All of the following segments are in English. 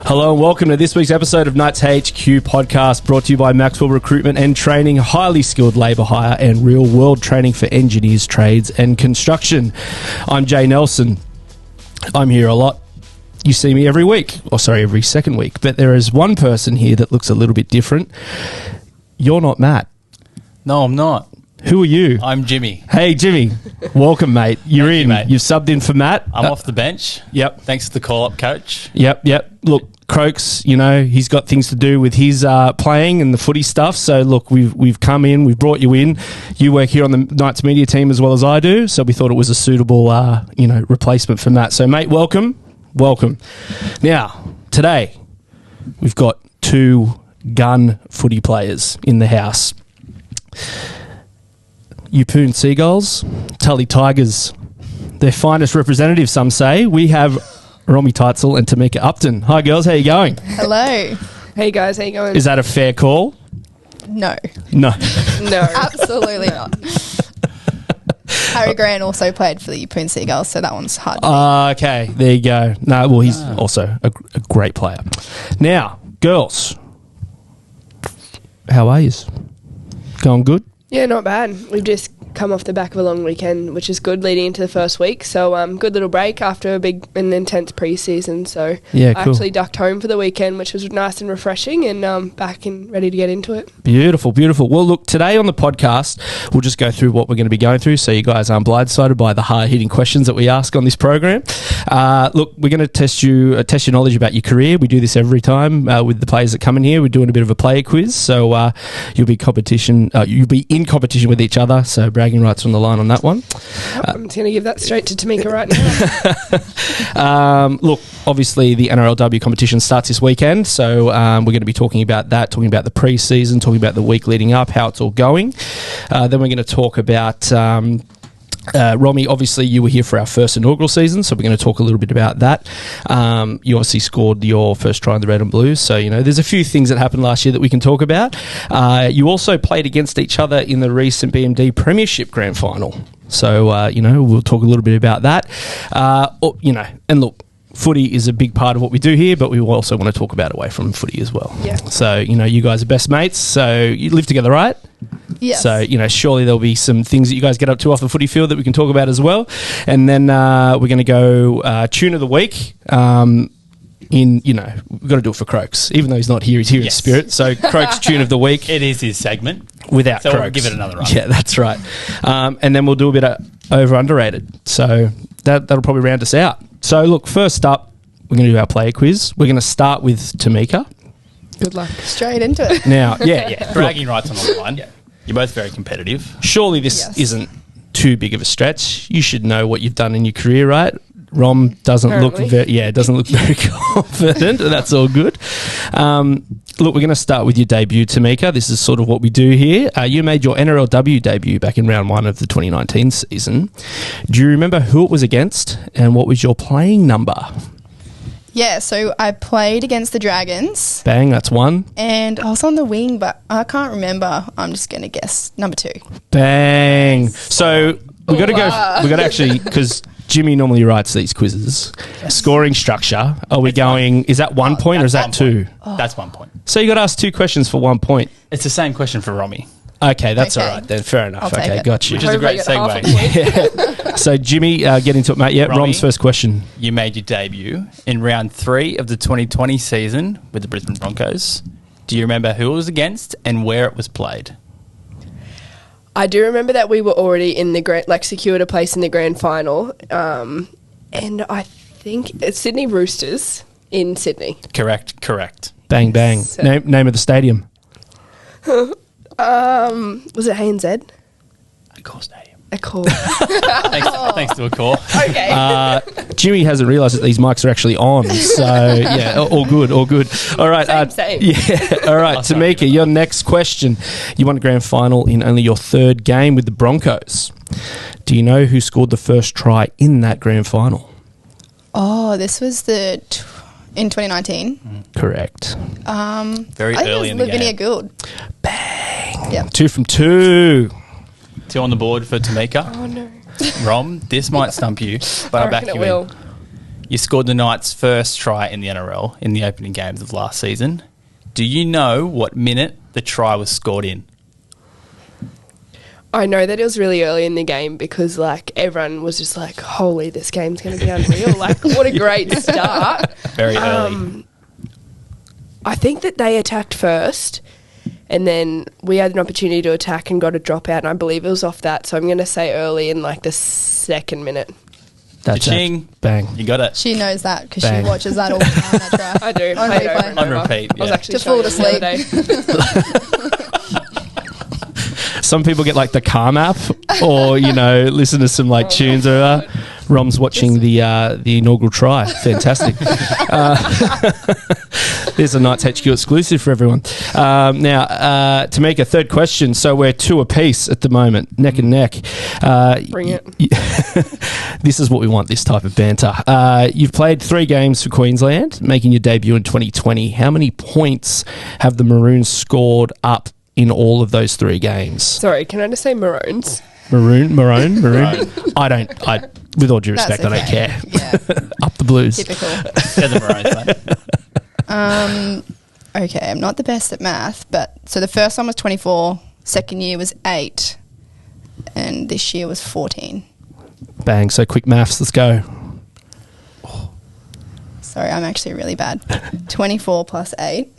Hello and welcome to this week's episode of Knights HQ podcast, brought to you by Maxwell Recruitment and Training, highly skilled labour hire and real-world training for engineers, trades and construction. I'm Jay Nelson. I'm here a lot. You see me every week, every second week, but there is one person here that looks a little bit different. You're not Matt. No, I'm not. Who are you? I'm Jimmy. Hey, Jimmy. Welcome, mate. You're Thank in. you, mate. You've subbed in for Matt. I'm off the bench. Yep. Thanks for the call-up, coach. Yep. Look, Crokes, he's got things to do with his playing and the footy stuff. So, look, we've come in, we've brought you in. You work here on the Knights media team as well as I do, so we thought it was a suitable, replacement for Matt. So, mate, welcome. Now, today, we've got two gun footy players in the house. Yeppoon Seagulls, Tully Tigers, their finest representative, some say. We have Romy Teitzel and Tamika Upton. Hi, girls. How you going? Hello. Hey, guys. How you going? Is that a fair call? No. No. Absolutely not. Harry Grant also played for the Yeppoon Seagulls, so that one's hard. Okay, there you go. No, well, he's also a great player. Now, girls, how are you? Going good? Yeah, not bad. We've just come off the back of a long weekend, which is good leading into the first week. So, good little break after a big and intense pre-season. So, yeah, I cool. actually ducked home for the weekend, which was nice and refreshing, and back and ready to get into it. Beautiful. Well, look, today on the podcast, we'll just go through what we're going to be going through so you guys aren't blindsided by the hard-hitting questions that we ask on this program. Look, we're going to test your knowledge about your career. We do this every time with the players that come in here. We're doing a bit of a player quiz, so you'll be in competition with each other, so bragging rights on the line on that one. I'm going to give that straight to Tamika right now. Look, obviously the NRLW competition starts this weekend, so we're going to be talking about that, talking about the pre-season, talking about the week leading up, how it's all going. Then we're going to talk about Romy, obviously you were here for our first inaugural season, so we're going to talk a little bit about that. You obviously scored your first try in the red and blues, so there's a few things that happened last year that we can talk about. You also played against each other in the recent BMD Premiership grand final, so we'll talk a little bit about that. And look, footy is a big part of what we do here, but we also want to talk about away from footy as well. Yeah. So, you guys are best mates, so you live together, right? Yes. So, surely there'll be some things that you guys get up to off the footy field that we can talk about as well. And then we're going to go tune of the week. We've got to do it for Crokes. Even though he's not here, he's here in spirit. So, Crokes tune of the week. It is his segment. Without so Crokes. We'll give it another run. Yeah, that's right. And then we'll do a bit of overrated. So, that'll probably round us out. So, look, first up, we're going to do our player quiz. We're going to start with Tamika. Good luck. Straight into it. Now, yeah. Bragging rights on the line. Yeah. You're both very competitive. Surely this isn't too big of a stretch. You should know what you've done in your career, right? Rom doesn't look very confident, and that's all good. Look, we're going to start with your debut, Tamika. This is sort of what we do here. You made your NRLW debut back in round 1 of the 2019 season. Do you remember who it was against, and what was your playing number? Yeah, so I played against the Dragons. Bang, that's 1. And I was on the wing, but I can't remember. I'm just going to guess number 2. Bang. So we got to actually, because Jimmy normally writes these quizzes. Yes. Scoring structure. Are we going, is that 1 point or is that 2? That's 1 point. So you got to ask 2 questions for 1 point. It's the same question for Romy. Okay, that's all right then. Fair enough. Okay, got you. Which is a great segue. So, Jimmy, get into it, mate. Yeah, Romy, Rom's first question. You made your debut in round 3 of the 2020 season with the Brisbane Broncos. Do you remember who it was against and where it was played? I do remember that we were already in the secured a place in the grand final, and I think it's Sydney Roosters in Sydney. Correct. Bang, bang. So- Name of the stadium. Was it ANZ? Accor Stadium. Accor. Thanks to Accor. Okay. Jimmy hasn't realised that these mics are actually on, so yeah, all good. All right, Same. Yeah, all right, Tamika, your next question. You won a grand final in only your 3rd game with the Broncos. Do you know who scored the first try in that grand final? Oh, this was in 2019. Correct. Very early in the game. Lavinia Gould. Bang. Yep. 2 from 2. 2 on the board for Tamika. Oh, no. Rom, this might stump you, but I back reckon you it will. in. You scored the Knights' first try in the NRL in the opening games of last season. Do you know what minute the try was scored in? I know that it was really early in the game because, like, everyone was just like, holy, this game's going to be unreal. Like, what a great start. Very early. I think that they attacked first and then we had an opportunity to attack and got a dropout, and I believe it was off that. So I'm going to say early in, like, the second minute. That's Cha-ching. it. Bang. You got it. She knows that because she Bang. watches that all the time. That try. I do. On I know replay. over On and over. repeat, I was yeah. actually To fall showing to it the other day. Some people get like the Calm app, or listen to some like tunes or whatever. Rom's watching the inaugural try. Fantastic. There's a Knights HQ exclusive for everyone. Now, Tamika, third question. So we're 2 apiece at the moment, neck and neck. Bring it. This is what we want, this type of banter. You've played 3 games for Queensland, making your debut in 2020. How many points have the Maroons scored up in all of those 3 games? Sorry, can I just say Maroons? Maroon. With all due respect, That's I don't care. Yeah, Up the Blues. typical. They're the Maroons, mate. Okay, I'm not the best at math, but so the first one was 24, second year was 8, and this year was 14. Bang. So quick maths. Let's go. Sorry, I'm actually really bad. 24 plus 8.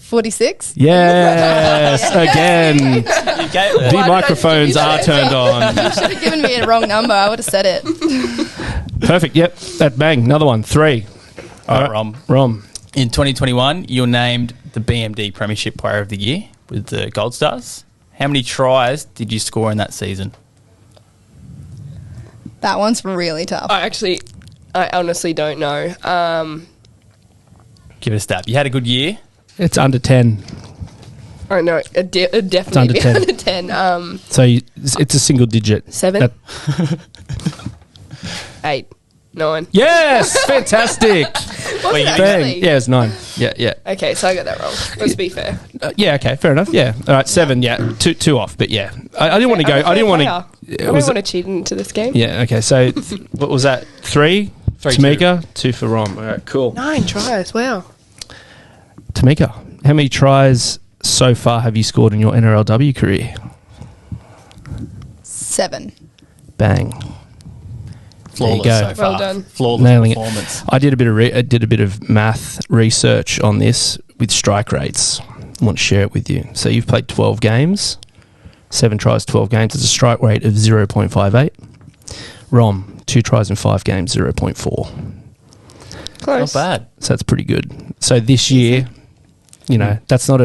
46? Yes, again. You gave it. The microphones are turned on. You should have given me a wrong number. I would have said it. Perfect. Yep. That bang. Another one. 3. All right, Rom. Rom. In 2021, you're named the BMD Premiership Player of the Year with the Gold Stars. How many tries did you score in that season? That one's really tough. I honestly don't know. Give it a stab. You had a good year. It's under 10. I know. It'd definitely under be 10. under 10. So it's a single digit. 7? That- 8? 9? Yes. Fantastic. Was it Bang. actually? Yeah, it's 9. Yeah. Okay, so I got that wrong. Let's be fair. Yeah, okay. Fair enough. Yeah. All right. 7. Yeah. Two off. But yeah. I didn't want to go. I didn't want to. I don't want to cheat into this game. Yeah. Okay. So what was that? 3? 3, Tamika. 2 for Rom. All right. Cool. 9 tries. Wow. Tamika, how many tries so far have you scored in your NRLW career? 7. Bang. Flawless There you go. so far. Well done. Flawless Nailing it. performance. I did a bit of math research on this with strike rates. I want to share it with you. So you've played 12 games, 7 tries, 12 games. It's a strike rate of 0.58. Rom, 2 tries in 5 games, 0.4. Close. Not bad. So that's pretty good. So this year, that's not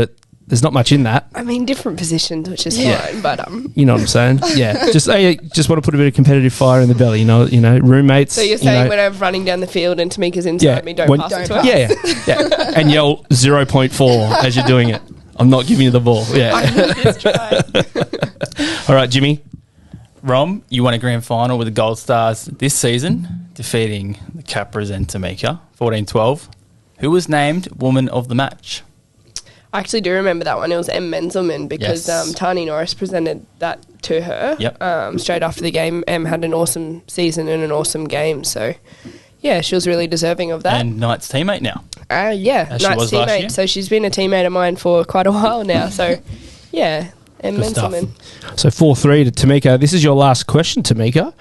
there's not much in that. I mean, different positions, which is Yeah. fine, but You know what I'm saying? Yeah. Just want to put a bit of competitive fire in the belly. Roommates. So you're saying when I'm running down the field and Tamika's inside me, don't pass it to her? Yeah. And yell 0.4 as you're doing it. I'm not giving you the ball. Yeah. Just try. All right, Jimmy. Rom, you won a grand final with the Gold Stars this season, defeating the Cap present Tamika, 14-12. Who was named Woman of the Match? I actually do remember that one. It was M. Menzelman because Yes. Tani Norris presented that to her. Yep. Straight after the game, M had an awesome season and an awesome game. So, yeah, she was really deserving of that. And Knight's teammate now. Yeah, As she Knight's was last year. teammate. So she's been a teammate of mine for quite a while now. So, yeah, M. Good stuff. Menzelman. So 4-3 to Tamika. This is your last question, Tamika.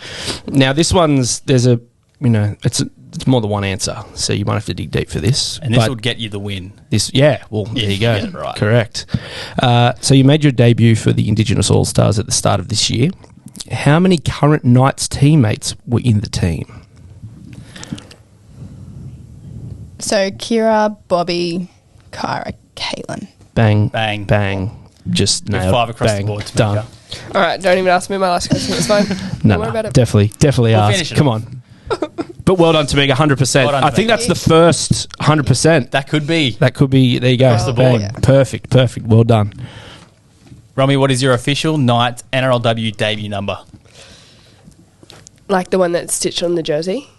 Now this one's it's more than one answer, so you might have to dig deep for this. And this But would get you the win. there you go. you get it right. Correct. So you made your debut for the Indigenous All Stars at the start of this year. How many current Knights teammates were in the team? So Kira, Bobby, Kyra, Caitlin. Bang, Bang. bang. Just You're nailed. 5 across bang, the board, Tamika. done. All right, don't even ask me my last question. It's fine. No, Don't worry about it. definitely We'll ask. finish it Come off. on. But well done, Tamika, 100%. Well done, I think Tamika. that's the first 100%. That could be. That could be, there you go. Across the Bang. board. Yeah. Perfect. Well done. Romy, what is your official Knights NRLW debut number? Like the one that's stitched on the jersey?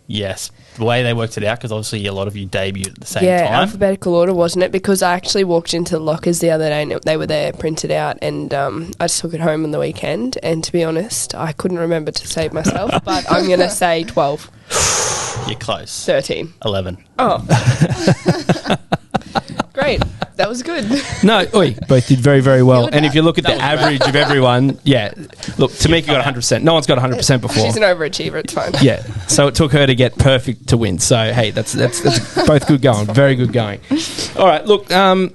Yes. The way they worked it out, because obviously a lot of you debuted at the same Yeah, time. alphabetical order, wasn't it? Because I actually walked into the lockers the other day and they were there printed out, and I just took it home on the weekend. And to be honest, I couldn't remember to save myself, but I'm going to say 12. You're close. 13. 11. Oh. Great. That was good. No, both did very, very well. Good And at if you look at the average of everyone, look, Tamika got 100%. No one's got 100% before. She's an overachiever. It's fine. Yeah, so it took her to get perfect to win. So, hey, that's both good going. Very good going. All right, look, this There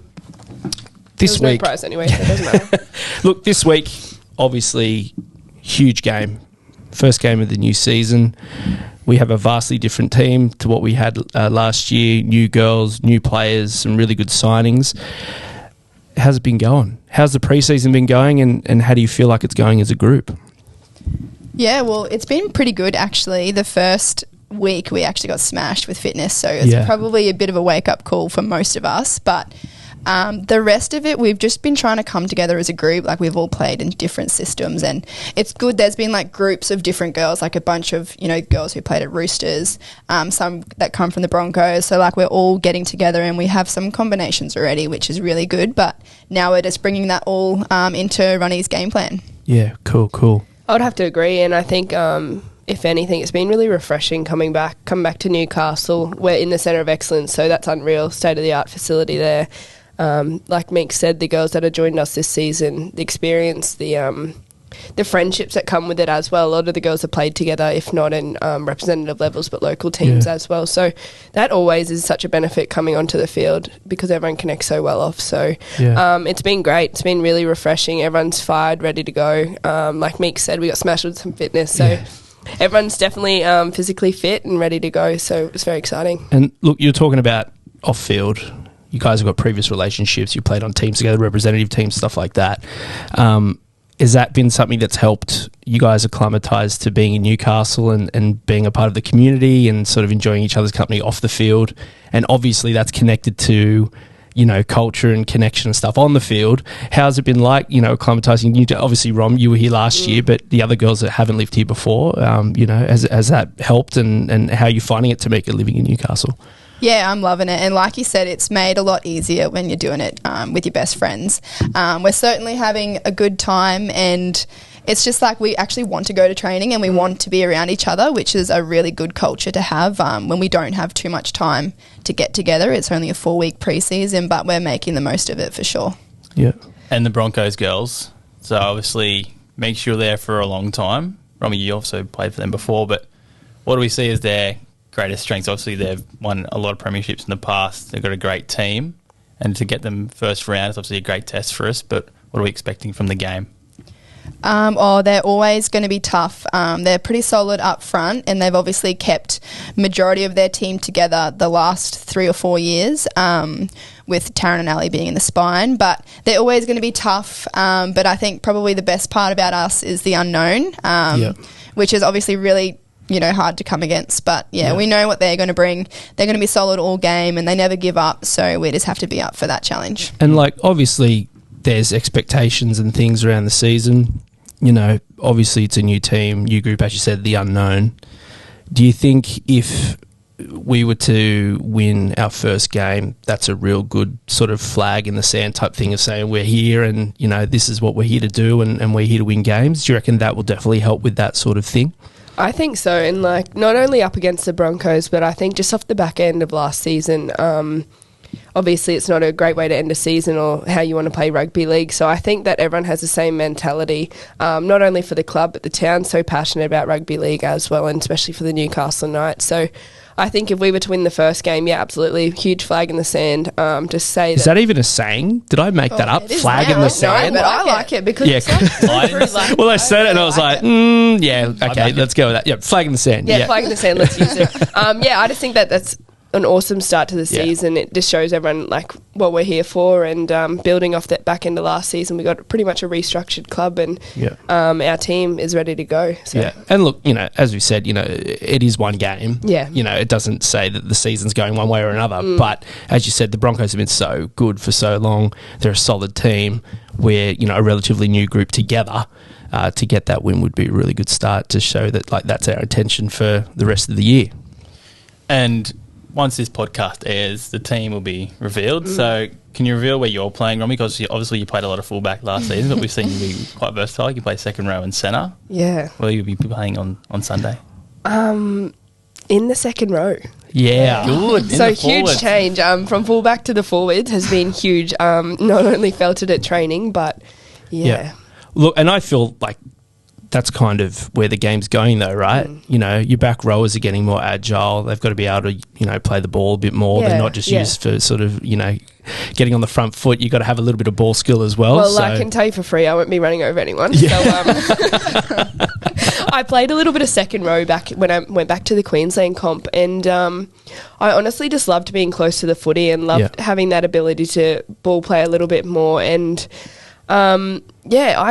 was week... no prize anyway, so it doesn't matter. Look, this week, obviously, huge game. First game of the new season. We have a vastly different team to what we had last year. New girls, new players, some really good signings. How's it been going? How's the preseason been going, and how do you feel like it's going as a group? Yeah, well, it's been pretty good, actually. The first week, we actually got smashed with fitness, so it's probably a bit of a wake-up call for most of us, but... the rest of it, we've just been trying to come together as a group. Like, we've all played in different systems, and it's good. There's been like groups of different girls, like a bunch of, girls who played at Roosters, some that come from the Broncos. So like, we're all getting together and we have some combinations already, which is really good. But now we're just bringing that all into Ronnie's game plan. Yeah, cool. I would have to agree, and I think if anything, it's been really refreshing coming back to Newcastle. We're in the centre of excellence, so that's unreal, state-of-the-art facility there. Like Meek said, the girls that have joined us this season, the experience, the friendships that come with it as well. A lot of the girls have played together, if not in representative levels, but local teams as well. So that always is such a benefit coming onto the field because everyone connects so well off. So it's been great. It's been really refreshing. Everyone's fired, ready to go. Like Meek said, we got smashed with some fitness. So everyone's definitely physically fit and ready to go. So it's very exciting. And look, you're talking about off-field. You guys have got previous relationships. You played on teams together, representative teams, stuff like that. Has that been something that's helped you guys acclimatise to being in Newcastle and being a part of the community and sort of enjoying each other's company off the field? And obviously that's connected to, culture and connection and stuff on the field. How's it been like, acclimatising? Obviously, Rom, you were here last year, but the other girls that haven't lived here before, has that helped and how are you finding it, Tamika, living in Newcastle? Yeah, I'm loving it. And like you said, it's made a lot easier when you're doing it with your best friends. We're certainly having a good time, and it's just like we actually want to go to training and we want to be around each other, which is a really good culture to have when we don't have too much time to get together. It's only a 4-week preseason, but we're making the most of it for sure. Yeah. And the Broncos girls, so obviously make sure you're there for a long time. Romy, you also played for them before, but what do we see as their greatest strengths? Obviously, they've won a lot of premierships in the past. They've got a great team, and to get them first round is obviously a great test for us. But what are we expecting from the game? They're always going to be tough. They're pretty solid up front, and they've obviously kept majority of their team together the last 3 or 4 years, with Taryn and Ali being in the spine. But they're always going to be tough. But I think probably the best part about us is the unknown, which is obviously really hard to come against. But, we know what they're going to bring. They're going to be solid all game, and they never give up, so we just have to be up for that challenge. And, obviously, there's expectations and things around the season. Obviously, it's a new team, new group, as you said, the unknown. Do you think if we were to win our first game, that's a real good sort of flag in the sand type thing of saying we're here and, this is what we're here to do and we're here to win games? Do you reckon that will definitely help with that sort of thing? I think so, and not only up against the Broncos, but I think just off the back end of last season, obviously it's not a great way to end a season or how you want to play rugby league. So I think that everyone has the same mentality, not only for the club, but the town's so passionate about rugby league as well, and especially for the Newcastle Knights. So I think if we were to win the first game, absolutely, huge flag in the sand. To say is that even a saying? Did I make that up? Flag in the sand? No, but I like it because it's well, I said it and I was like, okay, let's go with that. Yeah, flag in the sand. Yeah, flag in the sand, let's use it. I just think that's an awesome start to the season. It just shows everyone what we're here for, and building off that back end of last season, we got pretty much a restructured club, and our team is ready to go. So. Yeah, and look, as we said, it is one game. Yeah, it doesn't say that the season's going one way or another. But as you said, the Broncos have been so good for so long. They're a solid team. We're a relatively new group together. To get that win would be a really good start to show that that's our intention for the rest of the year. And once this podcast airs, the team will be revealed. So can you reveal where you're playing, Romy? Because obviously you played a lot of fullback last season, but we've seen you be quite versatile. You play second row and centre. Yeah. Where will you be playing on Sunday? in the second row. Yeah. Good. So huge change from fullback to the forwards has been huge. Not only felt it at training, but yeah. Look, and I feel like that's kind of where the game's going though, right? You know, your back rowers are getting more agile. They've got to be able to, you know, play the ball a bit more. They're not just used for sort of, you know, getting on the front foot. You've got to have a little bit of ball skill as well. Well, I can tell you for free, I won't be running over anyone. Yeah. So I played a little bit of second row back when I went back to the Queensland comp, and I honestly just loved being close to the footy and loved having that ability to ball play a little bit more. And I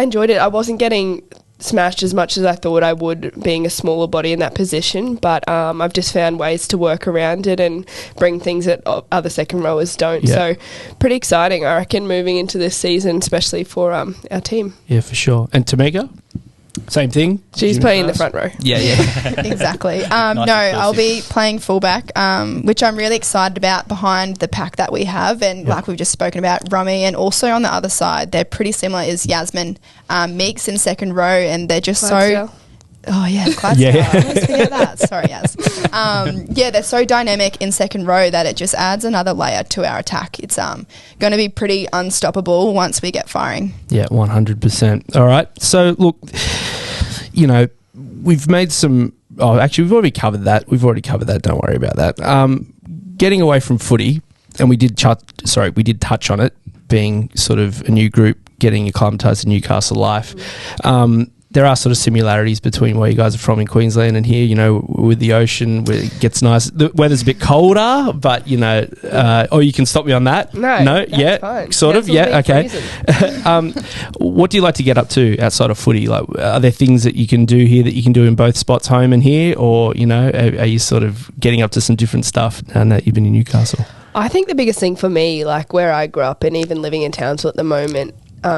enjoyed it. I wasn't getting smashed as much as I thought I would, being a smaller body in that position, but I've just found ways to work around it and bring things that other second rowers don't. So pretty exciting, I reckon, moving into this season, especially for our team. Yeah, for sure. And Tamika? Same thing? She's playing in the front row. Yeah. Exactly. I'll be playing fullback, which I'm really excited about, behind the pack that we have. And like we've just spoken about, Romy, and also on the other side, they're pretty similar, is Yasmin, Meeks in second row, and they're just Clydesdale. Oh, yeah, Clydesdale. I always forget that. Sorry, Yas. They're so dynamic in second row that it just adds another layer to our attack. It's going to be pretty unstoppable once we get firing. Yeah, 100%. All right. So, look, you know, we've made some... Oh, actually, we've already covered that. Don't worry about that. Getting away from footy, and we did touch on it, being sort of a new group, getting acclimatised to Newcastle life. There are sort of similarities between where you guys are from in Queensland and here, you know, with the ocean, where it gets nice. The weather's a bit colder, but, you know, or you can stop me on that. No, yeah, fine. sort of, yeah, okay. What do you like to get up to outside of footy? Like, are there things that you can do here that you can do in both spots, home and here, or, you know, are you sort of getting up to some different stuff now that you've been in Newcastle? I think the biggest thing for me, like where I grew up and even living in Townsville at the moment,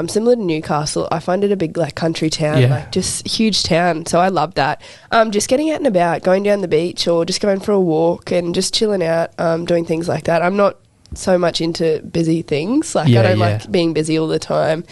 similar to Newcastle, I find it a big like country town, like just huge town. So I love that. Just getting out and about, going down the beach or just going for a walk and just chilling out, doing things like that. I'm not so much into busy things. Like I don't like being busy all the time.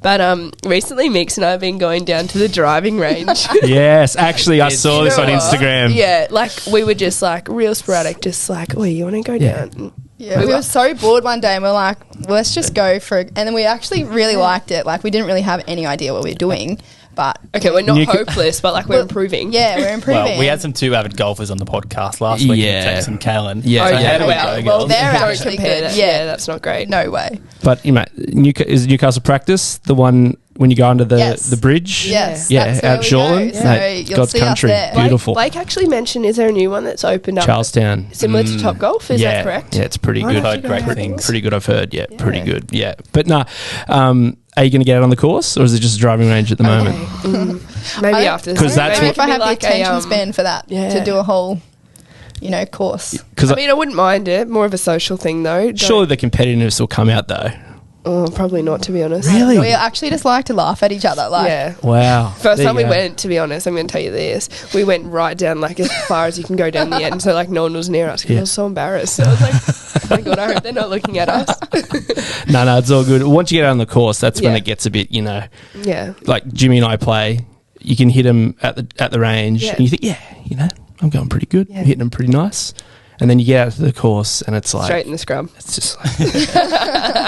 But recently Mix and I have been going down to the driving range. Yes, actually I saw this on Instagram. Yeah, like we were just like real sporadic, just like, oh, you want to go down? Yeah, we were so bored one day and we're like, let's just go for it. And then we actually really liked it. Like, we didn't really have any idea what we were doing. But okay, we're not hopeless, but like we're improving. Yeah, we're improving. Well, we had some two avid golfers on the podcast last week, Tex and Kalen. Yeah, well, they're actually good. Yeah, that's not great. No way. But, you know, is Newcastle practice the one when you go under the bridge? Yes. Yeah, out Shortland. So you'll God's see country. us there. Beautiful. Blake actually mentioned, is there a new one that's opened up? Charlestown. Similar to Top Golf, is that correct? Yeah, it's pretty good. I've heard great things. Pretty good, I've heard. Yeah, pretty good. Yeah. But no, are you going to get out on the course, or is it just a driving range at the moment? Maybe after this. Because that's maybe if I have like the attention span for that, to do a whole, you know, course. I mean, I wouldn't mind it. More of a social thing, though. Surely the competitiveness will come out, though. Oh, probably not, to be honest. Really? We actually just like to laugh at each other. Like, yeah. Wow. First time we went, to be honest, I'm going to tell you this. We went right down, like, as far as you can go down the end. So, like, no one was near us because I was so embarrassed. So I was like, oh my God, I hope they're not looking at us. No, it's all good. Once you get out on the course, that's when it gets a bit, you know. Yeah. Like Jimmy and I play, you can hit them at the range and you think, you know, I'm going pretty good. I'm hitting them pretty nice. And then you get out to the course and it's like... straight in the scrum. It's just like...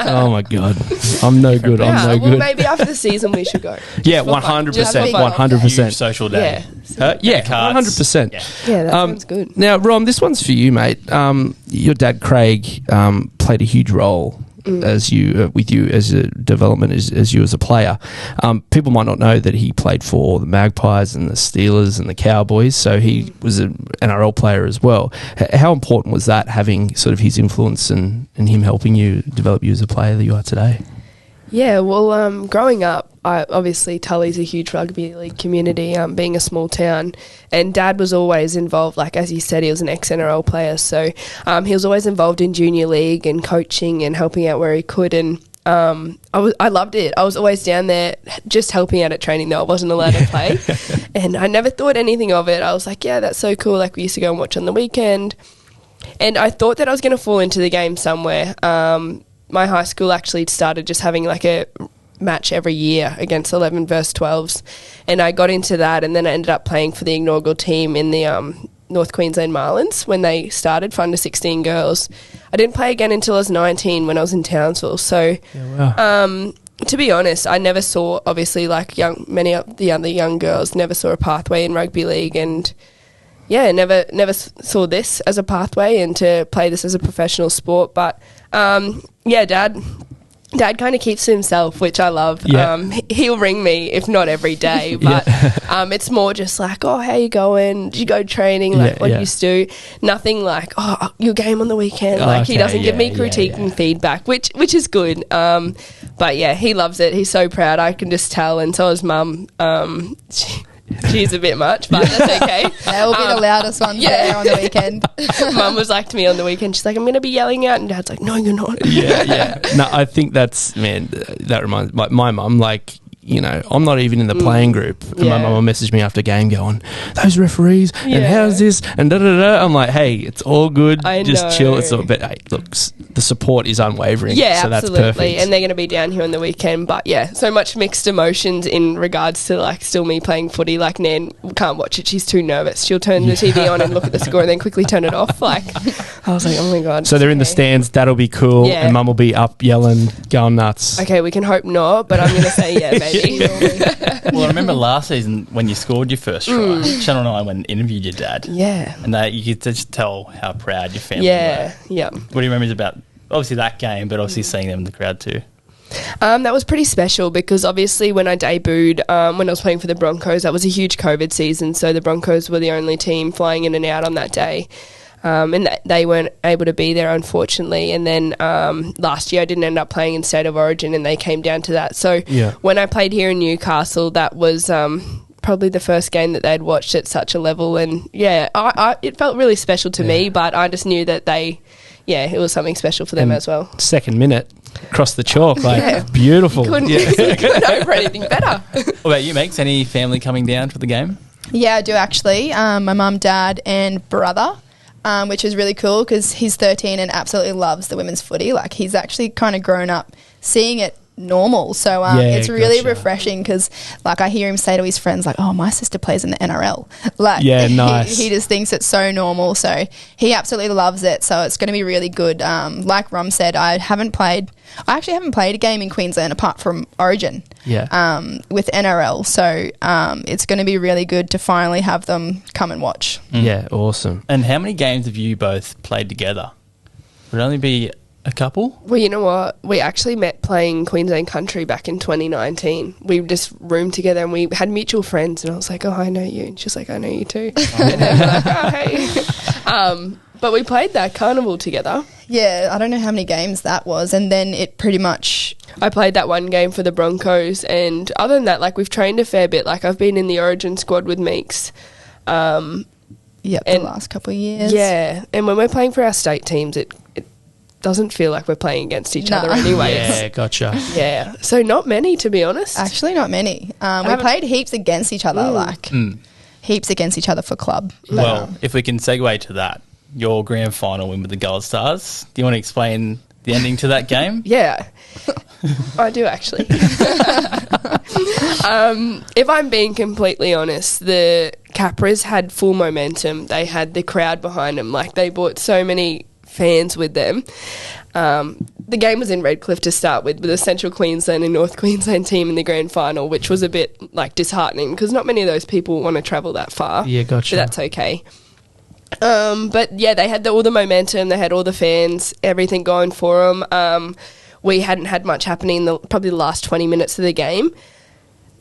oh, my God. I'm no good. Well, maybe after the season we should go. Yeah, 100%. 100%. Social day. Yeah, 100%. Yeah, that sounds good. Now, Rom, this one's for you, mate. Your dad, Craig, played a huge role as you with you as a development as you as a player. People might not know that he played for the Magpies and the Steelers and the Cowboys, so he was an NRL player as well. How important was that, having sort of his influence and him helping you develop you as a player that you are today? Yeah, well, growing up, obviously Tully's a huge rugby league community, being a small town, and Dad was always involved, like as you said, he was an ex-NRL player, so he was always involved in junior league and coaching and helping out where he could, and I loved it. I was always down there just helping out at training, though I wasn't allowed to play, and I never thought anything of it. I was like, yeah, that's so cool, like we used to go and watch on the weekend, and I thought that I was going to fall into the game somewhere. My high school actually started just having like a match every year against 11 versus 12s, and I got into that, and then I ended up playing for the inaugural team in the North Queensland Marlins when they started for under 16 girls. I didn't play again until I was 19 when I was in Townsville. So, to be honest, I never saw, obviously, like many of the other young girls, never saw a pathway in rugby league, and never saw this as a pathway and to play this as a professional sport. But Dad kind of keeps to himself, which I love. Yeah. He'll ring me, if not every day, but it's more just like, oh, how you going? Did you go training? Like, what do you do? Nothing like, oh, your game on the weekend. Like, he doesn't give me critique and feedback, which is good. But yeah, he loves it. He's so proud. I can just tell. And so is Mum. She's a bit much, but that's okay. They'll be the loudest ones there on the weekend. Mum was like to me on the weekend, she's like, I'm going to be yelling out, and Dad's like, no, you're not. No, I think that reminds my mum, like, you know, I'm not even in the playing group. And my mum will message me after game going, those referees, and how's this, and da-da-da. I'm like, hey, it's all good. Just chill. It's all, but hey, look, the support is unwavering. Yeah, so absolutely. That's perfect. And they're going to be down here on the weekend. But yeah, so much mixed emotions in regards to like still me playing footy. Like Nan can't watch it. She's too nervous. She'll turn the TV on and look at the score and then quickly turn it off. Like, I was like, oh my God. So they're in the stands. That'll be cool. Yeah. And Mum will be up yelling, going nuts. Okay, we can hope not, but I'm going to say yeah, baby. Well, I remember last season when you scored your first try, Channel 9 went and interviewed your dad. Yeah. And you could just tell how proud your family were. Yeah. What do you remember about, obviously, that game, but obviously seeing them in the crowd too? That was pretty special because obviously when I debuted, when I was playing for the Broncos, that was a huge COVID season, so the Broncos were the only team flying in and out on that day. And they weren't able to be there, unfortunately. And then last year I didn't end up playing in State of Origin, and they came down to that. So when I played here in Newcastle, that was probably the first game that they'd watched at such a level. And it felt really special to me, but I just knew that it was something special for them as well. Second minute, across the chalk, beautiful. Couldn't hope for anything better. What about you, Max? Any family coming down for the game? Yeah, I do actually. My mum, dad and brother. Which is really cool because he's 13 and absolutely loves the women's footy. Like, he's actually kind of grown up seeing it normal. So it's really refreshing because, like, I hear him say to his friends, like, oh, my sister plays in the NRL. Like, nice. He just thinks it's so normal. So he absolutely loves it. So it's going to be really good. Like Rom said, I actually haven't played a game in Queensland apart from Origin. With NRL. So it's going to be really good to finally have them come and watch. Yeah, awesome. And how many games have you both played together? Would it only be a couple? Well, you know what? We actually met playing Queensland Country back in 2019. We just roomed together and we had mutual friends, and I was like, oh, I know you. And she's like, I know you too. And then we're like, oh, hey. But we played that carnival together. Yeah, I don't know how many games that was, and then it pretty much... I played that one game for the Broncos, and other than that, like, we've trained a fair bit. Like, I've been in the Origin squad with Meeks. The last couple of years. Yeah, and when we're playing for our state teams, it doesn't feel like we're playing against each other anyways. Yeah, gotcha. Yeah, so not many, to be honest. Actually, not many. We played heaps against each other, heaps against each other for club. Well, if we can segue to that, your grand final win with the Gold Stars. Do you want to explain the ending to that game? Yeah, I do actually. If I'm being completely honest, the Capras had full momentum. They had the crowd behind them. Like, they brought so many fans with them. The game was in Redcliffe to start with a Central Queensland and North Queensland team in the grand final, which was a bit disheartening because not many of those people want to travel that far. Yeah, gotcha. But that's okay. But yeah, they had all the momentum, they had all the fans, everything going for them. We hadn't had much happening in probably the last 20 minutes of the game.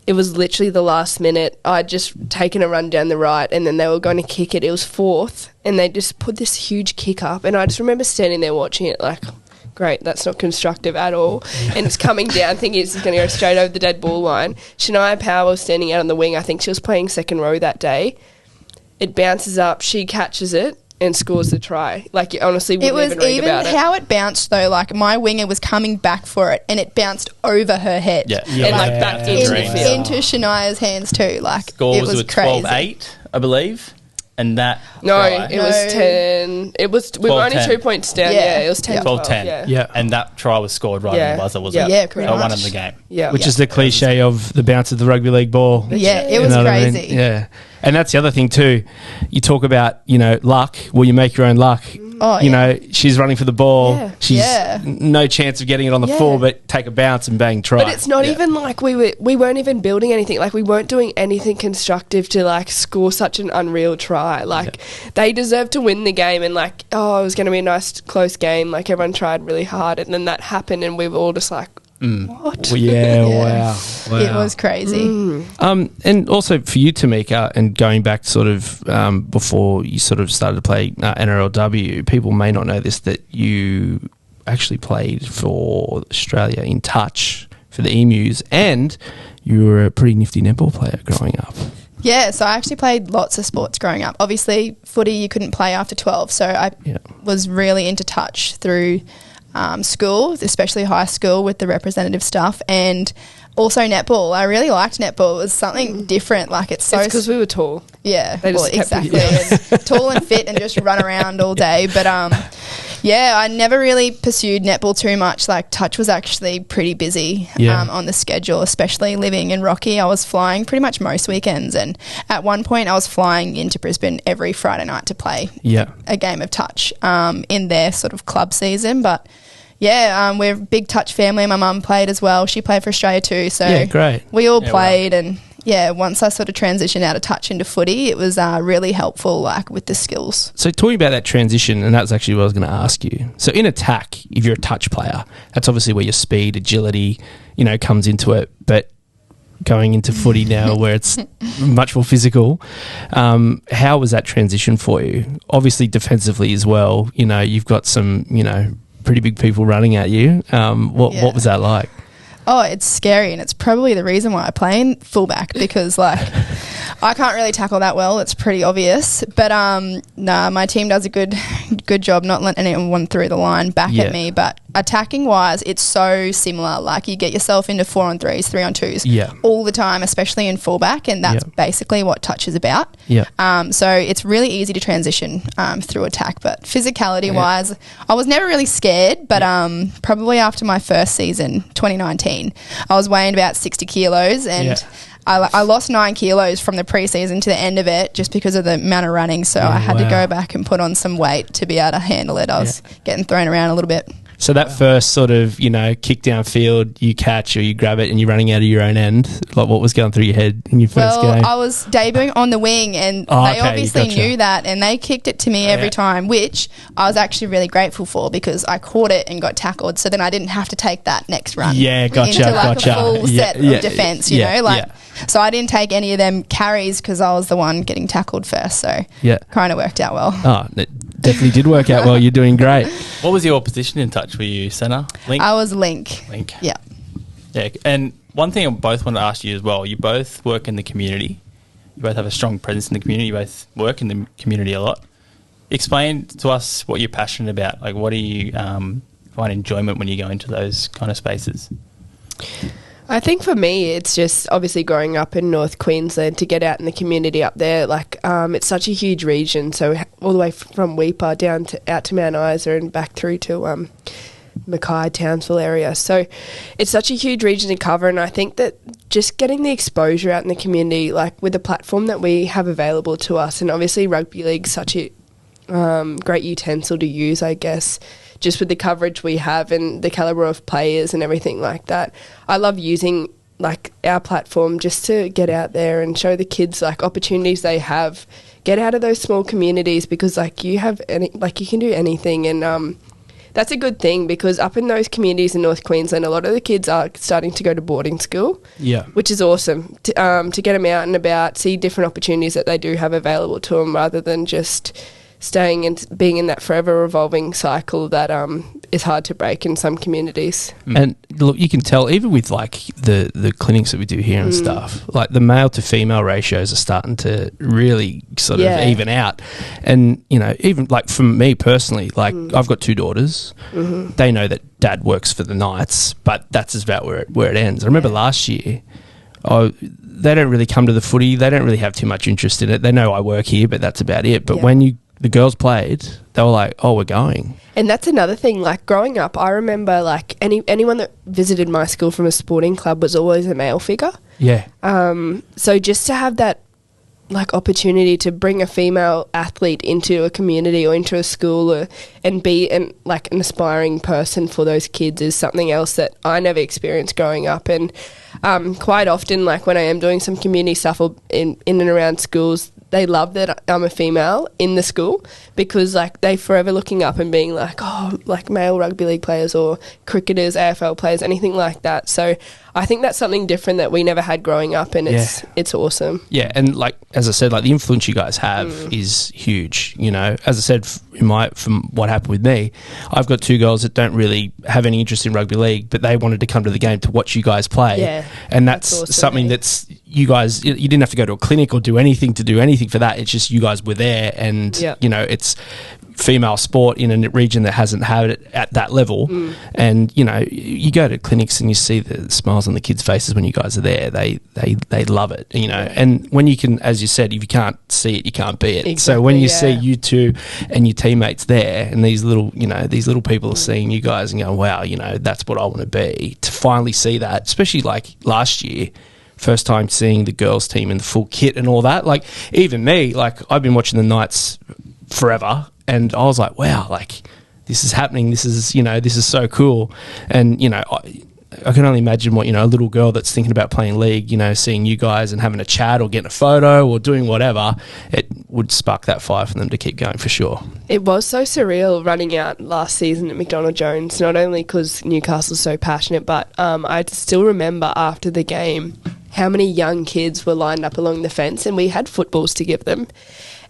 It was literally the last minute. I'd just taken a run down the right and then they were going to kick it. It was fourth and they just put this huge kick up, and I just remember standing there watching it like, great, that's not constructive at all. And it's coming down, thinking it's going to go straight over the dead ball line. Shania Power was standing out on the wing. I think she was playing second row that day. It bounces up, she catches it and scores the try. Like, you honestly wouldn't even read about it. How it bounced, though, like, my winger was coming back for it and it bounced over her head. Yeah. And back into Shania's hands too. Like, Score it was was crazy. 12-8, I believe. And that it was 10. It was we were only 2 points down. Yeah, it was 10. 12-10. Yeah. And that try was scored right on the buzzer, wasn't it? Yeah, correct. I won in the game. Yeah. Which is the cliche of the bounce of the rugby league ball. Yeah, it was crazy. Yeah. And that's the other thing too. You talk about, luck. Well, you make your own luck. Oh, yeah. She's running for the ball. Yeah. She's no chance of getting it on the full, but take a bounce and bang, try. But it's not even like we weren't even building anything. Like, we weren't doing anything constructive to, like, score such an unreal try. Like, they deserved to win the game, and, like, it was going to be a nice, close game. Like, everyone tried really hard, and then that happened, and we were all just like, what? Well, wow. It was crazy. And also for you, Tamika, and going back sort of before you sort of started to play NRLW, people may not know this, that you actually played for Australia in touch for the Emus, and you were a pretty nifty netball player growing up. Yeah, so I actually played lots of sports growing up. Obviously, footy you couldn't play after 12, so I was really into touch through school, especially high school, with the representative stuff, and also netball. I really liked netball. It was something different. Like, it's because we were tall. Yeah, They just kept exactly. And tall and fit and just run around all day. But I never really pursued netball too much. Like, touch was actually pretty busy on the schedule, especially living in Rocky. I was flying pretty much most weekends, and at one point I was flying into Brisbane every Friday night to play a game of touch in their sort of club season. But we're a big touch family. My mum played as well. She played for Australia too. So great. We all played, and once I sort of transitioned out of touch into footy, it was really helpful, like, with the skills. So talking about that transition, and that's actually what I was going to ask you. So in attack, if you're a touch player, that's obviously where your speed, agility, comes into it. But going into footy now, where it's much more physical, how was that transition for you? Obviously defensively as well. You've got some, pretty big people running at you. What was that like? Oh, it's scary, and it's probably the reason why I play in fullback, because, like, I can't really tackle that well. It's pretty obvious. But my team does a good job not letting anyone through the line back at me. But attacking wise, it's so similar. Like, you get yourself into 4-on-3s, 3-on-2s all the time, especially in fullback, and that's basically what touch is about. So it's really easy to transition through attack. But physicality wise, I was never really scared. But probably after my first season, 2019, I was weighing about 60 kilos, and I lost 9 kilos from the preseason to the end of it just because of the amount of running. So I had to go back and put on some weight to be able to handle it. I was getting thrown around a little bit. So that first sort of, kick downfield, you catch or you grab it and you're running out of your own end, like, what was going through your head in your first game? I was debuting on the wing, and they obviously knew that, and they kicked it to me every time, which I was actually really grateful for, because I caught it and got tackled, so then I didn't have to take that next run into a full set of defence, you know? So I didn't take any of them carries because I was the one getting tackled first, so kind of worked out well. Oh, it definitely did work out well. You're doing great. What was your position in touch? Were you centre? Link? I was link. Yeah. Yeah, and one thing I both want to ask you as well, you both work in the community. You both have a strong presence in the community. You both work in the community a lot. Explain to us what you're passionate about. Like, what do you find enjoyment when you go into those kind of spaces? I think for me, it's just obviously growing up in North Queensland, to get out in the community up there. Like, it's such a huge region. So all the way from Weipa down out to Mount Isa and back through to Mackay, Townsville area. So it's such a huge region to cover, and I think that just getting the exposure out in the community, like with the platform that we have available to us, and obviously rugby league's such a great utensil to use, I guess, just with the coverage we have and the calibre of players and everything like that. I love using like our platform just to get out there and show the kids like opportunities they have, get out of those small communities, because like you can do anything, and that's a good thing, because up in those communities in North Queensland, a lot of the kids are starting to go to boarding school, which is awesome to get them out and about, see different opportunities that they do have available to them, rather than just staying and being in that forever revolving cycle that is hard to break in some communities. And look, you can tell even with like the clinics that we do here and stuff, like the male to female ratios are starting to really sort of even out. And, you know, even like for me personally, like I've got 2 daughters. They know that dad works for the Knights, but that's about where it ends. I remember last year, they don't really come to the footy. They don't really have too much interest in it. They know I work here, but that's about it. But when the girls played, they were like, oh, we're going. And that's another thing, like growing up, I remember like anyone that visited my school from a sporting club was always a male figure. Yeah. So just to have that like opportunity to bring a female athlete into a community or into a school and be an aspiring person for those kids is something else that I never experienced growing up. And quite often, like when I am doing some community stuff or in and around schools, they love that I'm a female in the school because like they forever looking up and being like, oh, like male rugby league players or cricketers, AFL players, anything like that. So I think that's something different that we never had growing up, and it's awesome. Yeah, and like as I said, like the influence you guys have is huge. You know, as I said, from what happened with me, I've got two girls that don't really have any interest in rugby league, but they wanted to come to the game to watch you guys play. Yeah, and that's awesome, something that's you guys. You didn't have to go to a clinic or do anything for that. It's just you guys were there, and you know, it's female sport in a region that hasn't had it at that level. And you know, you go to clinics and you see the smiles on the kids' faces when you guys are there. They love it, you know. And when you can, as you said, if you can't see it, you can't be it. Exactly, so when you see you two and your teammates there, and these little people are seeing you guys and going, wow, you know, that's what I want to be. To finally see that, especially like last year, first time seeing the girls team in the full kit and all that. Like even me, like I've been watching the Knights forever, and I was like, wow, like this is happening. This is, you know, this is so cool. And, you know, I can only imagine what, you know, a little girl that's thinking about playing league, you know, seeing you guys and having a chat or getting a photo or doing whatever, it would spark that fire for them to keep going for sure. It was so surreal running out last season at McDonald Jones, not only because Newcastle's so passionate, but I still remember after the game how many young kids were lined up along the fence, and we had footballs to give them.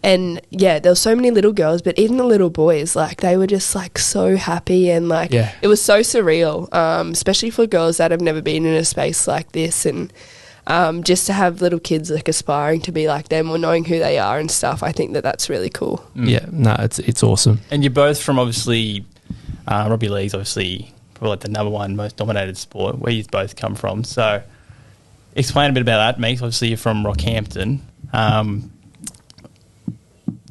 And yeah, there were so many little girls, but even the little boys, like they were just like so happy, and like it was so surreal, especially for girls that have never been in a space like this, and just to have little kids like aspiring to be like them or knowing who they are and stuff. I think that's really cool. Yeah, no, it's awesome. And you're both from obviously rugby league's obviously probably like the number one most dominated sport where you both come from. So explain a bit about that, Meeks. Obviously you're from Rockhampton.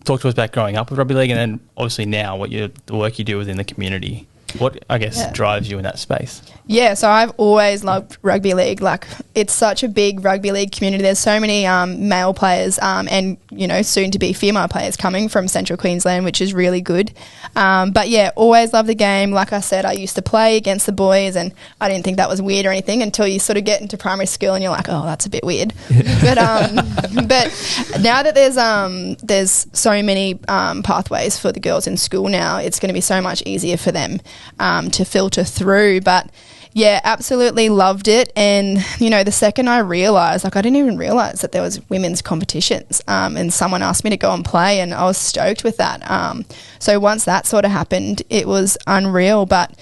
Talk to us about growing up with rugby league, and then obviously now the work you do within the community. What, I guess, drives you in that space? Yeah, so I've always loved rugby league. Like, it's such a big rugby league community. There's so many male players and, you know, soon to be female players coming from Central Queensland, which is really good. But yeah, always loved the game. Like I said, I used to play against the boys, and I didn't think that was weird or anything until you sort of get into primary school and you're like, oh, that's a bit weird. But now that there's so many pathways for the girls in school now, it's going to be so much easier for them to filter through. But yeah, absolutely loved it. And, you know, the second I realised, like I didn't even realise that there was women's competitions, and someone asked me to go and play, and I was stoked with that. So once that sort of happened, it was unreal. But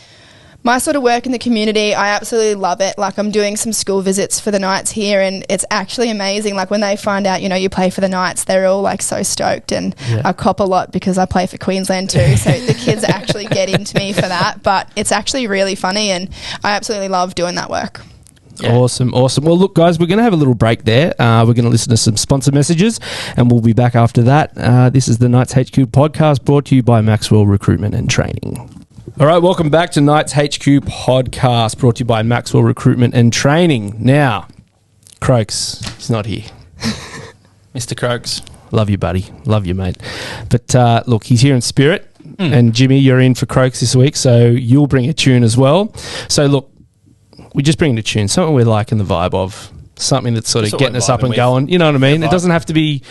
my sort of work in the community, I absolutely love it. Like, I'm doing some school visits for the Knights here, and it's actually amazing. Like, when they find out, you know, you play for the Knights, they're all like so stoked, and I cop a lot because I play for Queensland too. So the kids actually get into me for that, but it's actually really funny, and I absolutely love doing that work. Yeah. Awesome. Well, look, guys, we're going to have a little break there. We're going to listen to some sponsor messages, and we'll be back after that. This is the Knights HQ podcast, brought to you by Maxwell Recruitment and Training. All right, welcome back to Knights HQ podcast, brought to you by Maxwell Recruitment and Training. Now, Crokes, he's not here. Mr. Crokes. Love you, buddy. Love you, mate. But look, he's here in spirit. And Jimmy, you're in for Crokes this week, so you'll bring a tune as well. So look, we just bring a tune, something we're liking the vibe of, something that's sort of getting us up and going. You know what I mean? It doesn't have to be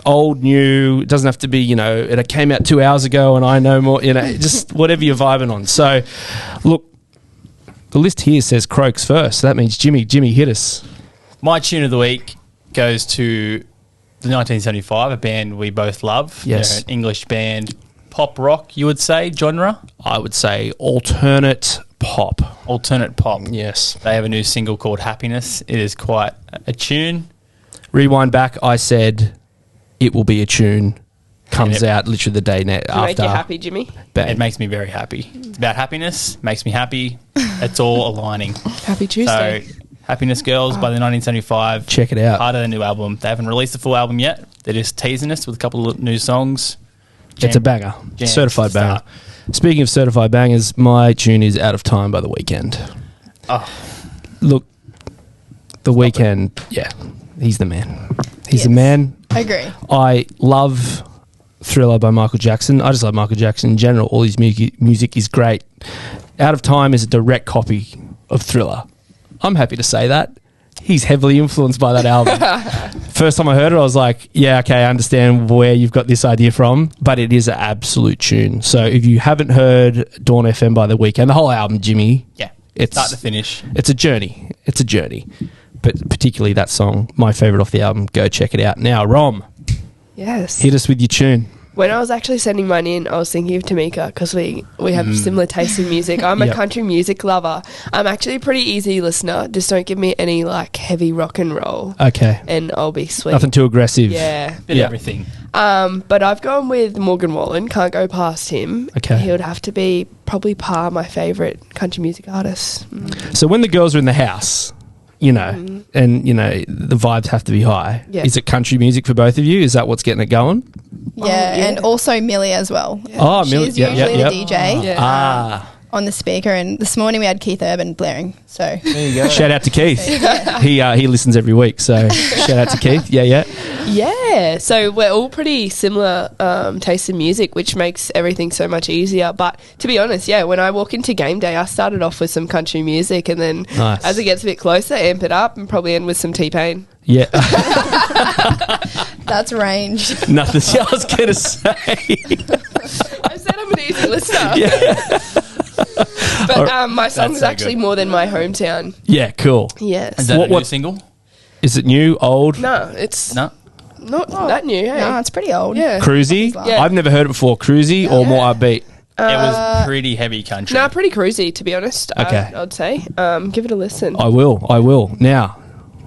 old, new. It doesn't have to be, you know, it came out 2 hours ago and I know more, you know, just whatever you're vibing on. So, look, the list here says Crokes first. So that means Jimmy, hit us. My tune of the week goes to the 1975, a band we both love. Yes. They're an English band, pop rock, you would say, genre? I would say alternate pop. Alternate pop. Yes. They have a new single called Happiness. It is quite a tune. Rewind back, I said it will be a tune. Comes out literally the day after. Does it make you happy, Jimmy? Bang. It makes me very happy. It's about happiness, makes me happy. It's all aligning. Happy Tuesday. So, Happiness Girls by the 1975. Check it out. Part of their new album. They haven't released the full album yet. They're just teasing us with a couple of new songs. It's a banger. Certified banger. Start. Speaking of certified bangers, my tune is Out of Time by The Weeknd. Oh, Look, The Weeknd, he's the man. He's the man. I agree. I love Thriller by Michael Jackson. I just love Michael Jackson in general. All his music is great. Out of Time is a direct copy of Thriller. I'm happy to say that. He's heavily influenced by that album. First time I heard it, I was like, yeah, okay, I understand where you've got this idea from, but it is an absolute tune. So if you haven't heard Dawn FM by The Weeknd, the whole album, Jimmy, it's start to finish. It's a journey. It's a journey. But particularly that song, my favourite off the album, go check it out. Now, Rom, Yes. hit us with your tune. When I was actually sending mine in, I was thinking of Tamika because we have similar taste in music. I'm a country music lover. I'm actually a pretty easy listener. Just don't give me any like heavy rock and roll. Okay. And I'll be sweet. Nothing too aggressive. Yeah. Bit of everything. But I've gone with Morgan Wallen. Can't go past him. Okay. He would have to be probably my favourite country music artist. So when the girls are in the house, you know, and, you know, the vibes have to be high. Yeah. Is it country music for both of you? Is that what's getting it going? Yeah, yeah. and also Millie as well. Oh, Millie. She's usually the DJ Yeah. on the speaker, and this morning we had Keith Urban blaring. So There you go. Shout out to Keith. He listens every week, so shout out to Keith. Yeah, so we're all pretty similar tastes in music, which makes everything so much easier. But to be honest, when I walk into game day, I started off with some country music, and then Nice. as it gets a bit closer, amp it up, and probably end with some T-Pain. Yeah. that's range. Nothing I was going to say. I said I'm an easy listener. Yeah. But my song is so actually good. more than my hometown. Yeah, cool. Yes. Is that What- a new what- single? Is it new, old, No, it's No. not that new. Hey? No, it's pretty old. Yeah. cruisy? Yeah. I've never heard it before. Cruisy or more upbeat? It was pretty heavy country. No, pretty cruisy, to be honest. Okay. I'd say. Give it a listen. I will. Now,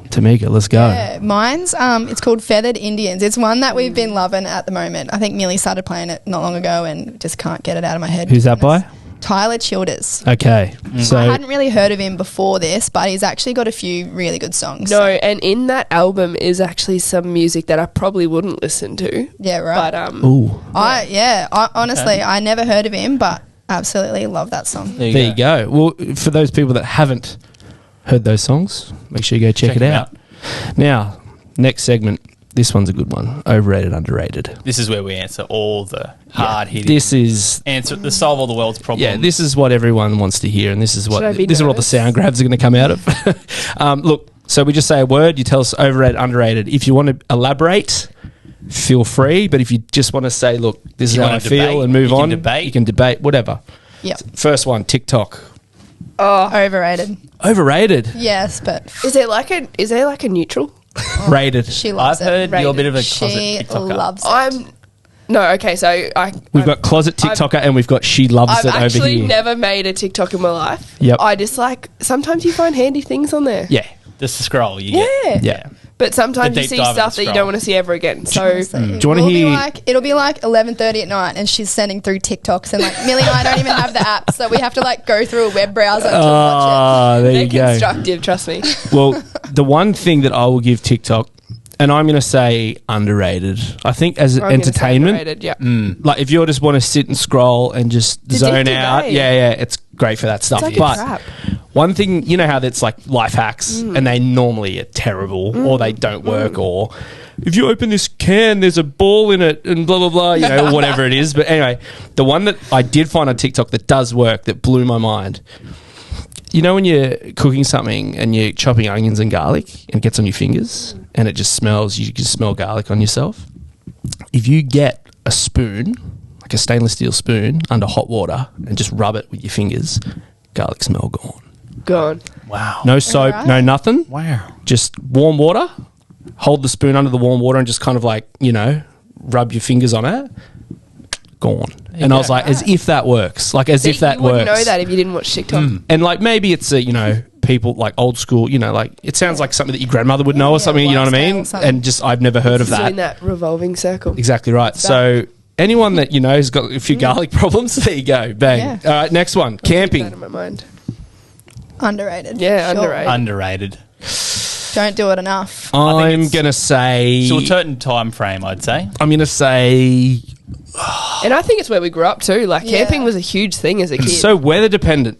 Tamika, let's go. Yeah, mine's it's called Feathered Indians. It's one that we've been loving at the moment. I think Millie started playing it not long ago and just can't get it out of my head. Who's that by? Tyler Childers. Okay. So I hadn't really heard of him before this, but he's actually got a few really good songs. No, and in that album is actually some music that I probably wouldn't listen to. Yeah, right. But ooh. I honestly, I never heard of him, but absolutely love that song. There There you go. Well, for those people that haven't heard those songs, make sure you go check it them out. Now, next segment. This one's a good one. Overrated, underrated. This is where we answer all the hard hitting. This is solve all the world's problems. yeah. This is what everyone wants to hear, and this is Should I what be this is what the nervous? sound grabs are going to come out of. Look, so we just say a word. You tell us overrated, underrated. If you want to elaborate, feel free. But if you just want to say, look, this is You how I wanna feel, debate, and move you can on, debate. you can debate, whatever. Yep. First one, TikTok. Overrated. Overrated, Yes, but is there like a neutral? rated. she loves I've heard it. you're a bit of a closet She TikToker. loves it. I'm no, okay, so We've got closet TikToker, and we've got she loves I've it over actually here. never made a TikTok in my life. Yep. I just like sometimes you find handy things on there. Yeah, Just to scroll. You Yeah. get. yeah. But sometimes The you deep see see dive stuff and that you scroll. don't want to see ever again. So Do you wanna hear- It'll be like 11:30 at night, and she's sending through TikToks, and like Millie and I don't even have the app, so we have to like go through a web browser to watch Ah, there they're you go. constructive, trust me. Well, the one thing that I will give TikTok, and I'm going to say underrated. I think as I'm gonna say entertainment, underrated, yeah. like if you just want to sit and scroll and just zone addictive, out, eh? yeah, it's great for that stuff. like a but trap. one thing, you know how that's like life hacks, and they normally are terrible, or they don't work, or if you open this can, there's a ball in it, and blah blah blah, you know, whatever it is. But anyway, the one that I did find on TikTok that does work, that blew my mind. You know when you're cooking something and you're chopping onions and garlic and it gets on your fingers and it just smells, you can smell garlic on yourself? If you get a spoon, like a stainless steel spoon, under hot water and just rub it with your fingers, garlic smell gone. Gone. Wow. No soap, Alright. no nothing. Wow. Just warm water. Hold the spoon under the warm water and just kind of like, you know, rub your fingers on it. Gone. And I was like, as if that works. Like, as if that you works. wouldn't know that if you didn't watch TikTok. And like maybe it's a, you know, people like old school, you know, like it sounds like something that your grandmother would know or Yeah, something, you know what I lifestyle mean? or something. And just I've never heard of It's that. in that revolving circle. Exactly right. So anyone that you know has got a few garlic problems, there you go. Bang. Yeah. All right, next one. Keep that Camping. in my mind. Underrated. Yeah, Sure. underrated. Underrated. Don't do it enough. I'm going to say... So a certain time frame, I'd say. I'm going to say... And I think it's where we grew up too. Like, Yeah. camping was a huge thing as a kid. So weather dependent.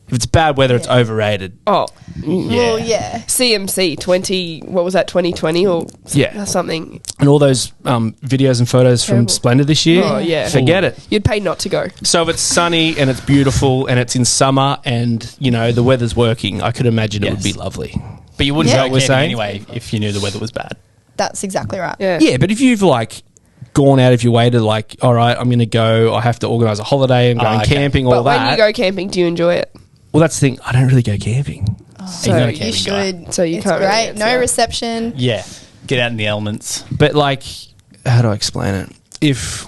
If it's bad weather, it's overrated. oh, Well, yeah. CMC 2020 or Yeah. something. And all those videos and photos from Terrible. Splendid this year, Oh, yeah. forget it. You'd pay not to go. So if it's sunny and it's beautiful and it's in summer and, you know, the weather's working, I could imagine it would be Yes. lovely. But you wouldn't Yeah. go What we're camping saying? anyway if you knew the weather was bad. That's exactly right. Yeah. Yeah, but if you've, like, gone out of your way to, like, all right, I'm going to go, I have to organise a holiday, I'm going okay. camping, all But when that. you go camping, do you enjoy it? Well, that's the thing. I don't really go camping. So not a You camping should. So you it's can't really great. answer No that. reception. Yeah. Get out in the elements. But, like, how do I explain it? If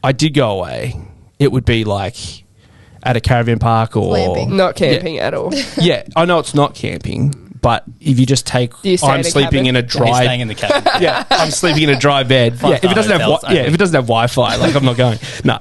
I did go away, it would be, like, at a caravan park or... Glamping. Not camping at all. Yeah, I know it's not camping, but if you just take... Do you stay I'm in a sleeping cabin? in a He's dry... staying in the cabin. Yeah, I'm sleeping in a dry bed. Five Yeah, if it doesn't have hotels if it doesn't have Wi-Fi, like I'm not going. No,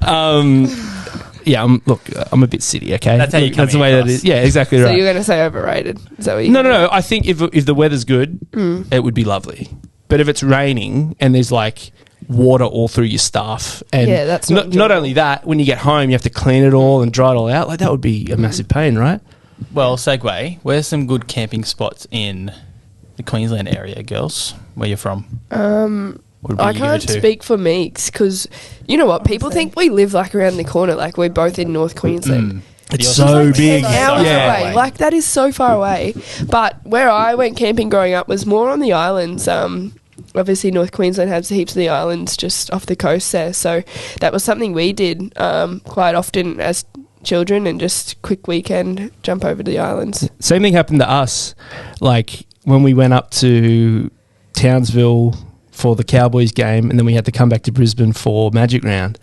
yeah, I'm a bit city. Okay, That's how you're that's the coming way that across. is. Yeah, exactly So right. you're going to say overrated? Is that what you No. I think if the weather's good, Hmm. it would be lovely. But if it's raining and there's like water all through your stuff, and Yeah, that's not not enjoyable. only that, when you get home, you have to clean it all and dry it all out. Like that would be a massive pain, right? Well, segue. Where's some good camping spots in the Queensland area, girls? Where you're from? Would be I you go can't to? speak for Meeks because you know what? People think we live like around the corner, like we're both in North Queensland. It's Yours so is big. 10 hours Yeah. away. Like that is so far away. But where I went camping growing up was more on the islands. Obviously, North Queensland has heaps of the islands just off the coast there. So that was something we did quite often as children, and just quick weekend jump over to the islands. Same thing happened to us. Like when we went up to Townsville for the Cowboys game, and then we had to come back to Brisbane for Magic Round.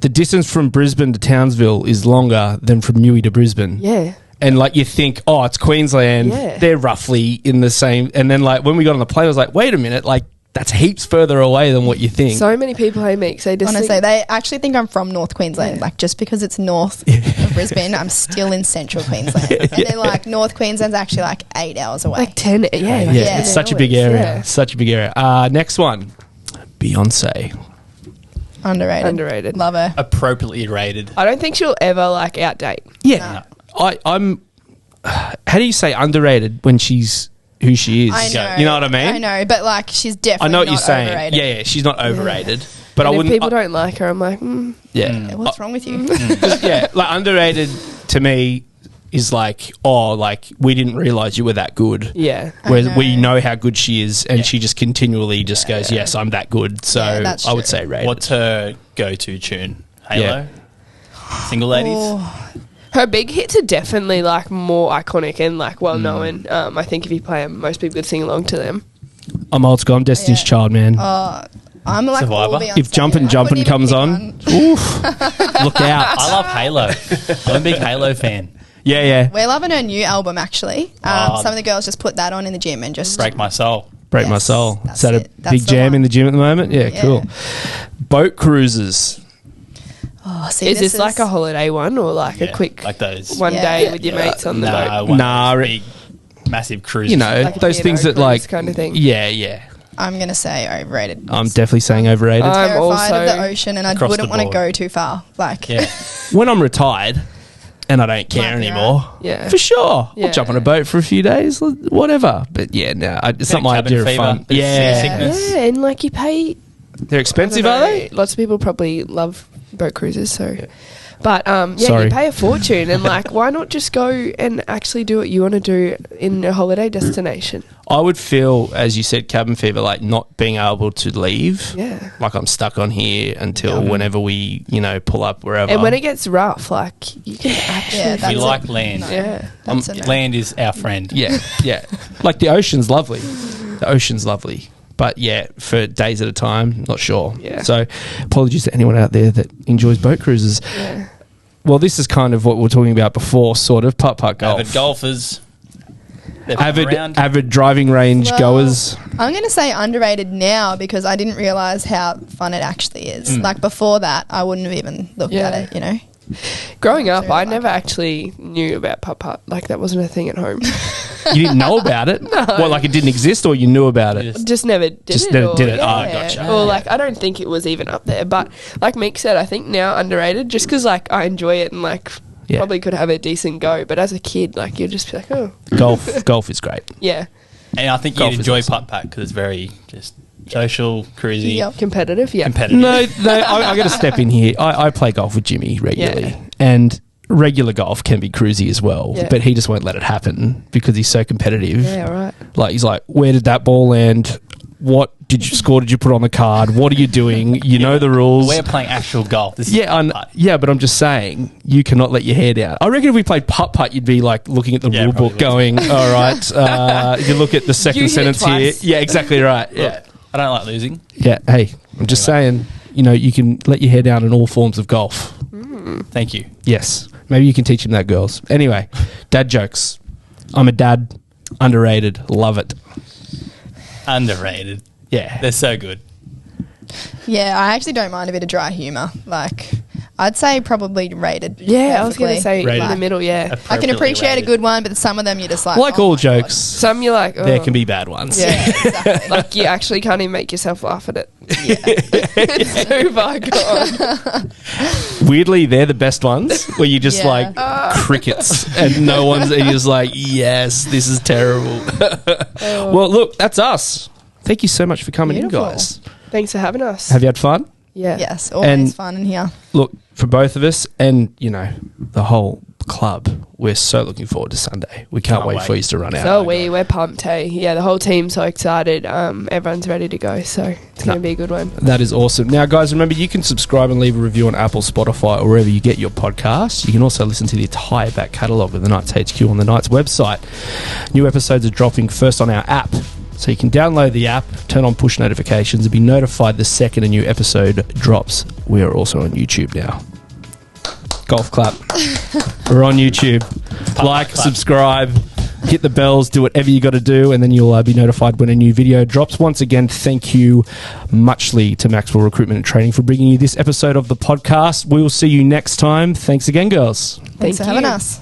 The distance from Brisbane to Townsville is longer than from Newey to Brisbane. Yeah. And like you think, oh, it's Queensland. Yeah. They're roughly in the same. And then like when we got on the plane, I was like, wait a minute, like that's heaps further away than what you think. So many people, hey, Meeks, they just Honestly, think, they actually think I'm from North Queensland. Like, just because it's north of Brisbane, I'm still in central Queensland. And then, like, North Queensland's actually, like, 8 hours away. like 10, yeah. yeah, like 10 it's such a big hours, area. yeah. Such a big area. Next one, Beyonce. Underrated. Underrated. Love her. Appropriately rated. I don't think she'll ever, like, outdate. Yeah, I'm. How do you say underrated when she's who she is? I know. You know what I mean? I know, but, like, she's definitely I know what not you're saying. overrated. Yeah, she's not overrated. But And I if wouldn't. people don't like her, I'm like, Yeah, What's wrong with you? yeah. Like underrated to me is like, oh, like we didn't realize you were that good. yeah. Whereas know. we know how good she is, and she just continually just goes, yes, I'm that good. So Yeah, that's I would true. say rated. What's her go-to tune? Halo? Single ladies? Oh, Her big hits are definitely, like, more iconic and, like, well-known. I think if you play them, most people could sing along to them. I'm old school. I'm Destiny's Yeah. Child, man. I'm like Survivor? all Beyonce. If Jumpin' I Jumpin' couldn't even comes pick on, one. oof, look out. I love Halo. I'm a big Halo fan. Yeah. We're loving her new album, actually. Oh. Some of the girls just put that on in the gym and just... Break my soul. Break my Yes, soul. that's Is that it. a That's big the jam one. in the gym at the moment? Yeah, Yeah. cool. Boat cruises. Oh, see, Is this like a holiday one or, like, a Yeah, quick like those. one Yeah. day with your mates on the boat? Nah, one Nah, of those big, massive cruise. You know, Like a those P&O things that cruise like kind of thing. Yeah. I'm going to say overrated. I'm definitely saying overrated. I'm terrified of also the ocean, and I across wouldn't the want to board. go too far. Like, Yeah. When I'm retired and I don't care Might be anymore, Yeah. for sure, Yeah. I'll jump on a boat for a few days, whatever. But yeah, no, it's not my cabin idea of fever, fun. bit of Yeah, seasickness. Yeah, and, like, you pay... they're expensive, I are don't know, they? Lots of people probably love boat cruises, so... But, yeah, Sorry. you pay a fortune, and, like, why not just go and actually do what you want to do in a holiday destination? I would feel, as you said, cabin fever, like not being able to leave. Yeah. Like I'm stuck on here until whenever we, pull up wherever. And when it gets rough, like, you can actually... Yeah, We that's like a- land. no. Yeah. That's a no. Land is our friend. yeah. Like the ocean's lovely. The ocean's lovely. But yeah, for days at a time, not sure. Yeah. So apologies to anyone out there that enjoys boat cruises. Yeah. Well, this is kind of what we were talking about before, sort of putt-putt golf. Avid golfers. They've come around. Avid driving range Well, goers. I'm going to say underrated now because I didn't realise how fun it actually is. Mm. Like, before that, I wouldn't have even looked Yeah. at it, Growing up, really I like never it. actually knew about putt-putt. Like, that wasn't a thing at home. You didn't know about it? No. What, like it didn't exist, or you knew about it? Just never did Just it. never did it. Yeah. Oh, gotcha. Or like, I don't think it was even up there. But like Meek said, I think now underrated just because like I enjoy it and like probably could have a decent go. But as a kid, like you'd just be like, oh. Golf is great. Yeah. And I think Golf you'd is enjoy awesome. putt-putt because it's very just social, cruisy, Yep. Competitive, yeah. competitive. No, I got to step in here. I play golf with Jimmy regularly, and regular golf can be cruisy as well, Yeah. but he just won't let it happen because he's so competitive. Yeah, right. Like he's like, where did that ball land? What did you score? Did you put on the card? What are you doing? You know the rules. We're playing actual golf. This is putt-putt. But I'm just saying you cannot let your hair down. I reckon if we played putt putt, you'd be like looking at the rule book, going, "All right." You look at the second You hit it sentence here. twice. Yeah, exactly right. Yeah, I don't like losing. yeah. Hey, I'm just saying. You know, you can let your hair down in all forms of golf. Thank you. Yes, maybe you can teach him that, girls. Anyway, dad jokes. I'm a dad. Underrated. Love it. Underrated. Yeah. They're so good. Yeah, I actually don't mind a bit of dry humour. Like, I'd say probably rated. Yeah, I was going to say Rated. in the middle, yeah. I can Appropriately appreciate rated. a good one, but some of them you're just like, Like oh all my God. jokes, Some you're like, oh. there can be bad ones. Yeah, exactly. Like you actually can't even make yourself laugh at it. It's so far gone. Weirdly, they're the best ones where you just Yeah. like crickets and no one's, and you're just like, yes, this is terrible. Well, look, that's us. Thank you so much for coming Beautiful. in, guys. Thanks for having us. Have you had fun? Yeah. Yes, always And- fun in here. Look, for both of us and, you know, the whole club, we're so looking forward to Sunday. We can't wait for you to run out. So we're pumped, hey. Yeah, the whole team's so excited. Everyone's ready to go, so it's going to be a good one. That is awesome. Now, guys, remember, you can subscribe and leave a review on Apple, Spotify, or wherever you get your podcasts. You can also listen to the entire back catalogue of the Knights HQ on the Knights website. New episodes are dropping first on our app. So you can download the app, turn on push notifications, and be notified the second a new episode drops. We are also on YouTube now. Golf clap. We're on YouTube. Like, subscribe, hit the bells, do whatever you got to do, and then you'll be notified when a new video drops. Once again, thank you muchly to Maxwell Recruitment and Training for bringing you this episode of the podcast. We will see you next time. Thanks again, girls. Thanks for Thank having you. us.